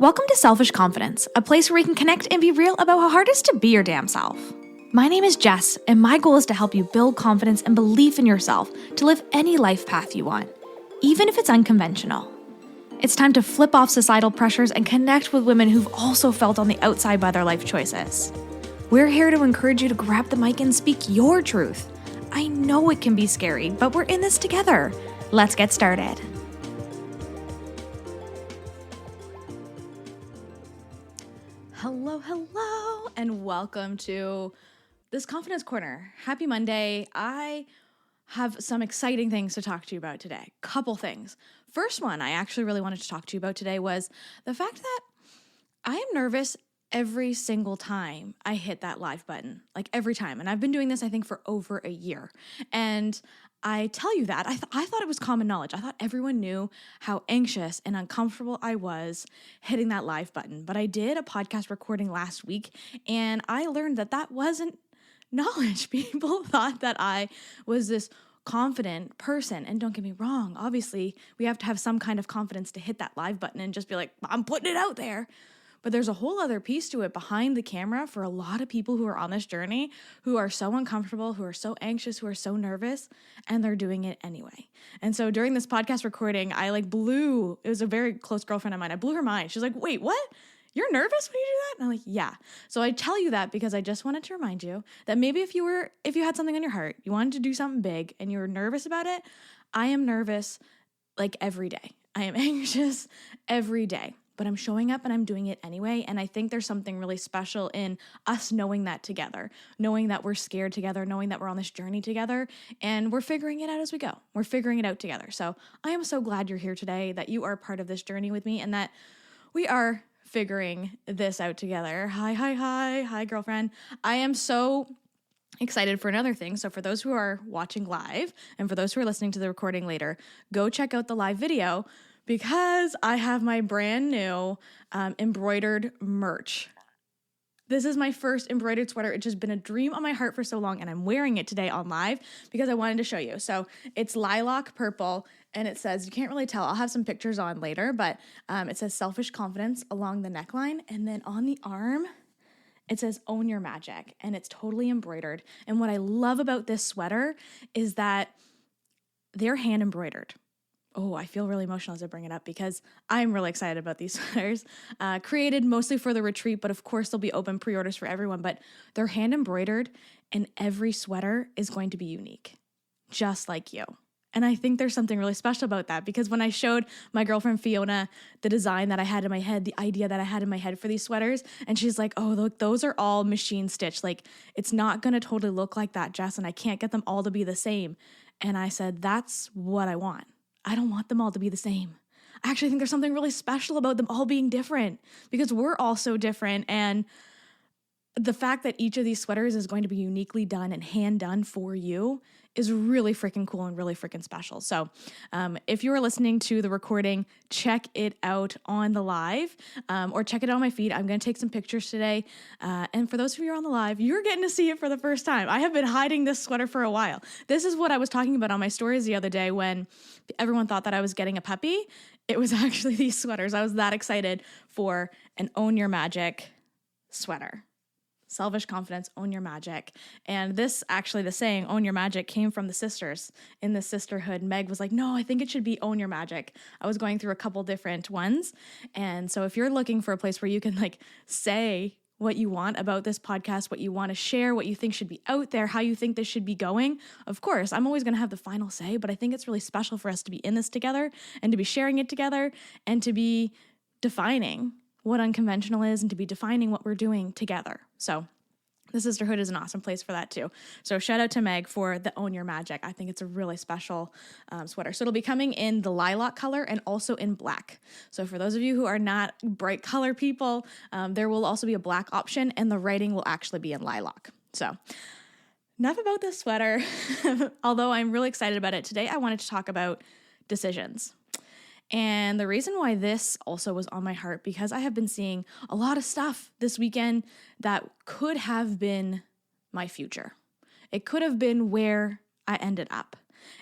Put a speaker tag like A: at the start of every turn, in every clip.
A: Welcome to Selfish Confidence, a place where we can connect and be real about how hard it is to be your damn self. My name is Jess, and my goal is to help you build confidence and belief in yourself to live any life path you want, even if it's unconventional. It's time to flip off societal pressures and connect with women who've also felt on the outside by their life choices. We're here to encourage you to grab the mic and speak your truth. I know it can be scary, but we're in this together. Let's get started. Hello, and welcome to this Confidence Corner. Happy Monday. I have some exciting things to talk to you about today. Couple things. First one I actually really wanted to talk to you about today was the fact that I am nervous every single time I hit that live button, like every time. And I've been doing this, I think, for over a year. And I tell you that, I thought it was common knowledge. I thought everyone knew how anxious and uncomfortable I was hitting that live button. But I did a podcast recording last week, and I learned that that wasn't knowledge. People thought that I was this confident person. And don't get me wrong, obviously, we have to have some kind of confidence to hit that live button and just be like, I'm putting it out there. But there's a whole other piece to it behind the camera for a lot of people who are on this journey, who are so uncomfortable, who are so anxious, who are so nervous, and they're doing it anyway. And so during this podcast recording, it was a very close girlfriend of mine. I blew her mind. She's like, wait, what? You're nervous when you do that? And I'm like, yeah. So I tell you that because I just wanted to remind you that maybe if you had something on your heart, you wanted to do something big and you were nervous about it, I am nervous like every day. I am anxious every day. But I'm showing up and I'm doing it anyway. And I think there's something really special in us knowing that together, knowing that we're scared together, knowing that we're on this journey together, and we're figuring it out as we go. We're figuring it out together. So I am so glad you're here today, that you are part of this journey with me, and that we are figuring this out together. Hi, girlfriend. I am so excited for another thing. So for those who are watching live and for those who are listening to the recording later, go check out the live video, because I have my brand new embroidered merch. This is my first embroidered sweater. It's just been a dream on my heart for so long, and I'm wearing it today on live because I wanted to show you. So it's lilac purple, and it says, you can't really tell, I'll have some pictures on later, but it says Selfish Confidence along the neckline, and then on the arm, it says Own Your Magic, and it's totally embroidered. And what I love about this sweater is that they're hand embroidered. Oh, I feel really emotional as I bring it up because I'm really excited about these sweaters. Created mostly for the retreat, but of course there'll be open pre-orders for everyone. But they're hand embroidered, and every sweater is going to be unique, just like you. And I think there's something really special about that, because when I showed my girlfriend Fiona the design that I had in my head, the idea that I had in my head for these sweaters, and she's like, oh, look, those are all machine stitched. Like, it's not going to totally look like that, Jess, and I can't get them all to be the same. And I said, that's what I want. I don't want them all to be the same. I actually think there's something really special about them all being different, because we're all so different. And the fact that each of these sweaters is going to be uniquely done and hand done for you is really freaking cool and really freaking special. So if you are listening to the recording, check it out on the live or check it out on my feed. I'm going to take some pictures today. And for those of you who are on the live, you're getting to see it for the first time. I have been hiding this sweater for a while. This is what I was talking about on my stories the other day when everyone thought that I was getting a puppy. It was actually these sweaters. I was that excited for an Own Your Magic sweater. Selfish Confidence, Own Your Magic. And this, actually, the saying, Own Your Magic, came from the sisters in the sisterhood. Meg was like, no, I think it should be Own Your Magic. I was going through a couple different ones. And so if you're looking for a place where you can say what you want about this podcast, what you want to share, what you think should be out there, how you think this should be going, of course, I'm always going to have the final say, but I think it's really special for us to be in this together and to be sharing it together and to be defining what unconventional is and to be defining what we're doing together. So the sisterhood is an awesome place for that too. So shout out to Meg for the Own Your Magic. I think it's a really special sweater. So it'll be coming in the lilac color and also in black. So for those of you who are not bright color people, there will also be a black option, and the writing will actually be in lilac. So enough about this sweater. Although I'm really excited about it today, I wanted to talk about decisions. And the reason why this also was on my heart, because I have been seeing a lot of stuff this weekend that could have been my future. It could have been where I ended up.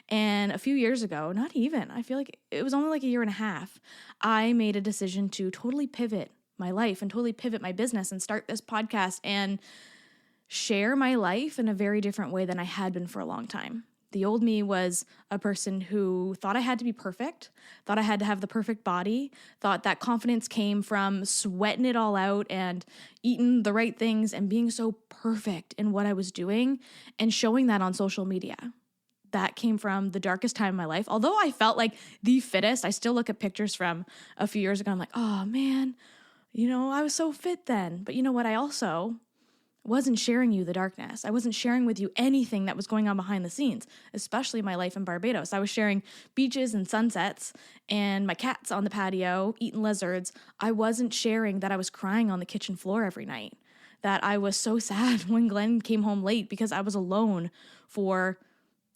A: And a few years ago, not even, I feel like it was only like a year and a half, I made a decision to totally pivot my life and totally pivot my business and start this podcast and share my life in a very different way than I had been for a long time. The old me was a person who thought I had to be perfect, thought I had to have the perfect body, thought that confidence came from sweating it all out and eating the right things and being so perfect in what I was doing and showing that on social media. That came from the darkest time in my life. Although I felt like the fittest, I still look at pictures from a few years ago. I'm like, oh man, I was so fit then. But you know what? I also wasn't sharing you the darkness. I wasn't sharing with you anything that was going on behind the scenes, especially my life in Barbados. I was sharing beaches and sunsets and my cats on the patio eating lizards. I wasn't sharing that I was crying on the kitchen floor every night, that I was so sad when Glenn came home late because I was alone for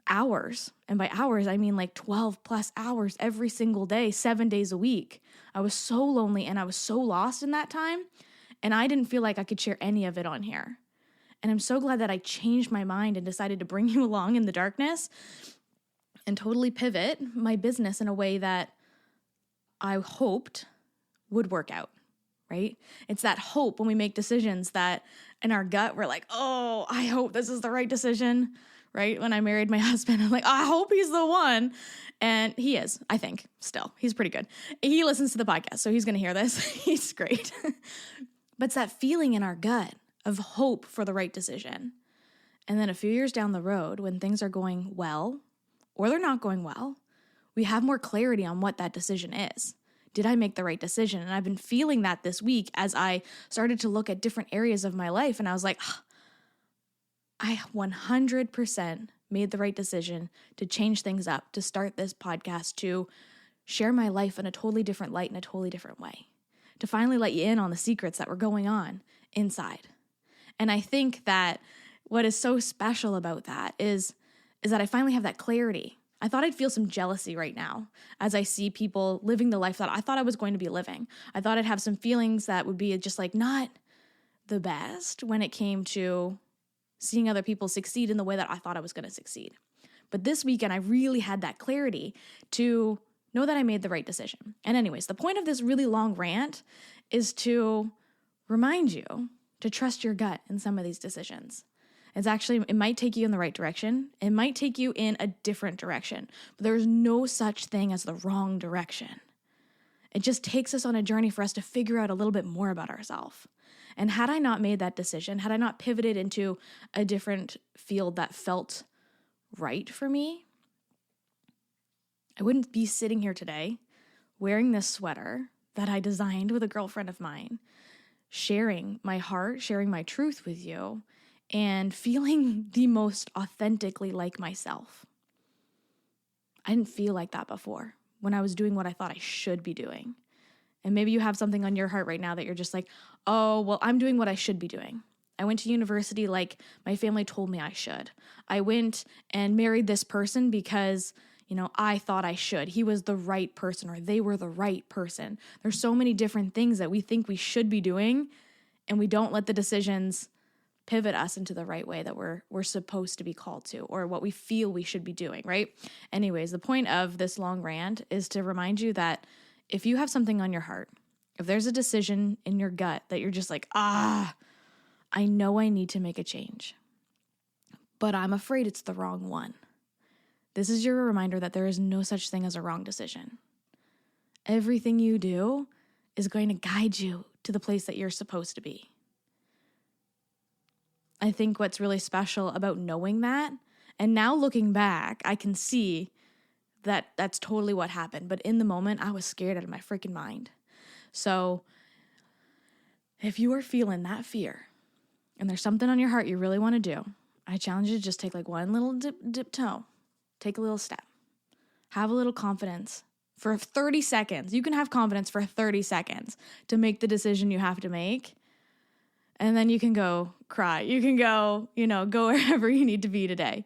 A: hours. And by hours, I mean like 12 plus hours every single day, 7 days a week. I was so lonely and I was so lost in that time. And I didn't feel like I could share any of it on here. And I'm so glad that I changed my mind and decided to bring you along in the darkness and totally pivot my business in a way that I hoped would work out, right? It's that hope when we make decisions that in our gut, we're like, oh, I hope this is the right decision, right? When I married my husband, I'm like, I hope he's the one. And he is, I think, still. He's pretty good. He listens to the podcast, so he's going to hear this. He's great. But it's that feeling in our gut of hope for the right decision. And then a few years down the road, when things are going well or they're not going well, we have more clarity on what that decision is. Did I make the right decision? And I've been feeling that this week as I started to look at different areas of my life. And I was like, I 100% made the right decision to change things up, to start this podcast, to share my life in a totally different light, in a totally different way, to finally let you in on the secrets that were going on inside. And I think that what is so special about that is that I finally have that clarity. I thought I'd feel some jealousy right now as I see people living the life that I thought I was going to be living. I thought I'd have some feelings that would be just like not the best when it came to seeing other people succeed in the way that I thought I was going to succeed. But this weekend, I really had that clarity to know that I made the right decision. And anyways, the point of this really long rant is to remind you to trust your gut in some of these decisions. It might take you in the right direction. It might take you in a different direction, but there's no such thing as the wrong direction. It just takes us on a journey for us to figure out a little bit more about ourselves. And had I not made that decision, had I not pivoted into a different field that felt right for me, I wouldn't be sitting here today wearing this sweater that I designed with a girlfriend of mine, sharing my heart, sharing my truth with you, and feeling the most authentically like myself. I didn't feel like that before when I was doing what I thought I should be doing. And maybe you have something on your heart right now that you're just like, oh, well, I'm doing what I should be doing. I went to university like my family told me I should. I went and married this person because, I thought I should. He was the right person or they were the right person. There's so many different things that we think we should be doing, and we don't let the decisions pivot us into the right way that we're supposed to be called to, or what we feel we should be doing, right? Anyways, the point of this long rant is to remind you that if you have something on your heart, if there's a decision in your gut that you're just like, I know I need to make a change, but I'm afraid it's the wrong one. This is your reminder that there is no such thing as a wrong decision. Everything you do is going to guide you to the place that you're supposed to be. I think what's really special about knowing that, and now looking back, I can see that that's totally what happened. But in the moment, I was scared out of my freaking mind. So if you are feeling that fear and there's something on your heart you really want to do, I challenge you to just take like one little dip toe. Take a little step. Have a little confidence for 30 seconds. You can have confidence for 30 seconds to make the decision you have to make. And then you can go cry. You can go, go wherever you need to be today.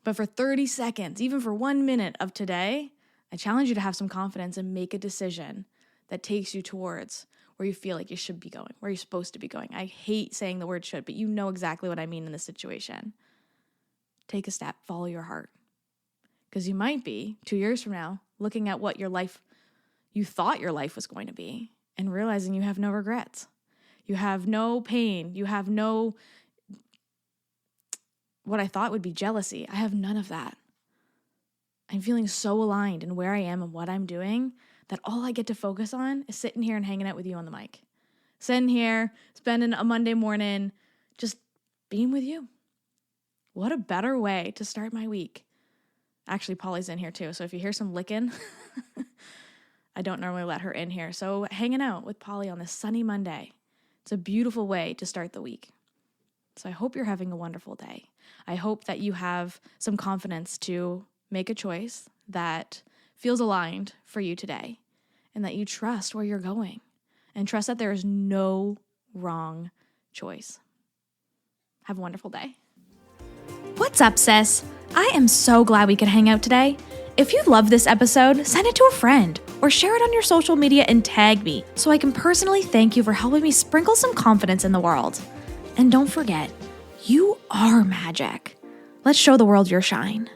A: But for 30 seconds, even for 1 minute of today, I challenge you to have some confidence and make a decision that takes you towards where you feel like you should be going, where you're supposed to be going. I hate saying the word should, but you know exactly what I mean in this situation. Take a step, follow your heart. Because you might be 2 years from now looking at what you thought your life was going to be and realizing you have no regrets. You have no pain. You have no, what I thought would be jealousy. I have none of that. I'm feeling so aligned in where I am and what I'm doing that all I get to focus on is sitting here and hanging out with you on the mic. Sitting here, spending a Monday morning, just being with you. What a better way to start my week. Actually, Polly's in here too, so if you hear some licking, I don't normally let her in here. So hanging out with Polly on this sunny Monday, it's a beautiful way to start the week. So I hope you're having a wonderful day. I hope that you have some confidence to make a choice that feels aligned for you today and that you trust where you're going and trust that there is no wrong choice. Have a wonderful day. What's up, sis? I am so glad we could hang out today. If you love this episode, send it to a friend or share it on your social media and tag me so I can personally thank you for helping me sprinkle some confidence in the world. And don't forget, you are magic. Let's show the world your shine.